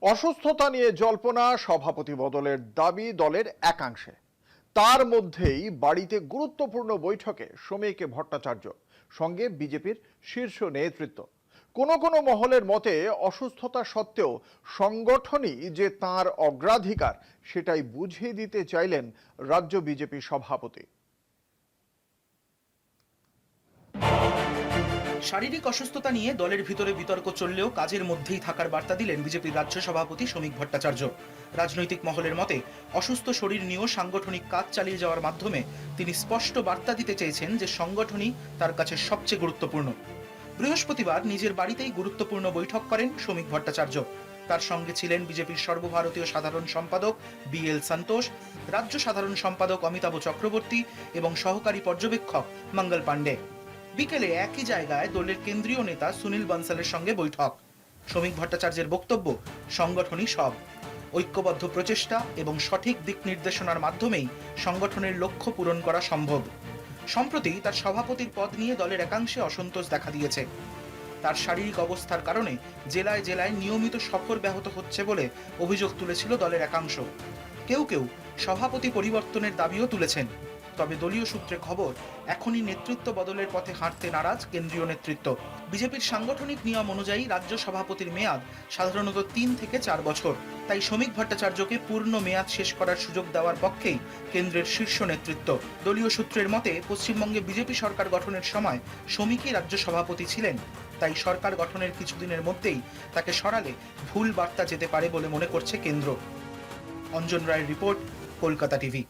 অসুস্থতা নিয়ে জল্পনা, সভাপতি বদলের দাবি দলের একাংশে। তার মধ্যেই বাড়িতে গুরুত্বপূর্ণ বৈঠকে শ্রমিক ভট্টাচার্য, সঙ্গে বিজেপির শীর্ষ নেতৃত্ব। কোনো কোনো মহলের মতে অসুস্থতা সত্ত্বেও সংগঠনই যে তাঁর অগ্রাধিকার, সেটাই বুঝিয়ে দিতে চাইলেন রাজ্য বিজেপি সভাপতি। শারীরিক অসুস্থতা নিয়ে দলের ভিতরে বিতর্ক চললেও কাজের মধ্যেই থাকার বার্তা দিলেন বিজেপির রাজ্য সভাপতি শ্রমিক ভট্টাচার্য। রাজনৈতিক মহলের মতে অসুস্থ শরীর নিয়েও সাংগঠনিক কাজ চালিয়ে যাওয়ার মাধ্যমে তিনি স্পষ্ট বার্তা দিতে চেয়েছেন যে সংগঠনই তার কাছে সবচেয়ে গুরুত্বপূর্ণ। বৃহস্পতিবার নিজের বাড়িতেই গুরুত্বপূর্ণ বৈঠক করেন শ্রমিক ভট্টাচার্য। তার সঙ্গে ছিলেন বিজেপির সর্বভারতীয় সাধারণ সম্পাদক BL সন্তোষ, রাজ্য সাধারণ সম্পাদক অমিতাভ চক্রবর্তী এবং সহকারী পর্যবেক্ষক মঙ্গল পাণ্ডে। বিকেলে একই জায়গায় দলের কেন্দ্রীয় নেতা সুনীল বনসালের সঙ্গে বৈঠক। শ্রমিক ভট্টাচার্যের বক্তব্য, সংগঠনই সব, ঐক্যবদ্ধ প্রচেষ্টা এবং সঠিক দিক নির্দেশনার মাধ্যমেই সংগঠনের লক্ষ্য পূরণ করা সম্ভব। সম্প্রতি তার সভাপতির পদ নিয়ে দলের একাংশে অসন্তোষ দেখা দিয়েছে। তার শারীরিক অবস্থার কারণে জেলায় জেলায় নিয়মিত সফর ব্যাহত হচ্ছে বলে অভিযোগ তুলেছিল দলের একাংশ। কেউ কেউ সভাপতি পরিবর্তনের দাবিও তুলেছেন। তবে দলীয় সূত্রে খবর, এখনই নেতৃত্ব বদলের পথে হাঁটতে নারাজ কেন্দ্রীয় নেতৃত্ব। বিজেপির সাংগঠনিক নিয়ম অনুযায়ী রাজ্য সভাপতির মেয়াদ সাধারণত 3 থেকে 4 বছর। তাই শ্রমিক ভট্টাচার্যকে পূর্ণ মেয়াদ শেষ করার সুযোগ দেওয়ার পক্ষেই কেন্দ্রের শীর্ষ নেতৃত্ব। দলীয় সূত্রের মতে পশ্চিমবঙ্গে বিজেপি সরকার গঠনের সময় শ্রমিকই রাজ্য সভাপতি ছিলেন। তাই সরকার গঠনের কিছুদিনের মধ্যেই তাকে সরালে ভুল বার্তা যেতে পারে বলে মনে করছে কেন্দ্র। অঞ্জন রায়ের রিপোর্ট, কলকাতা টিভি।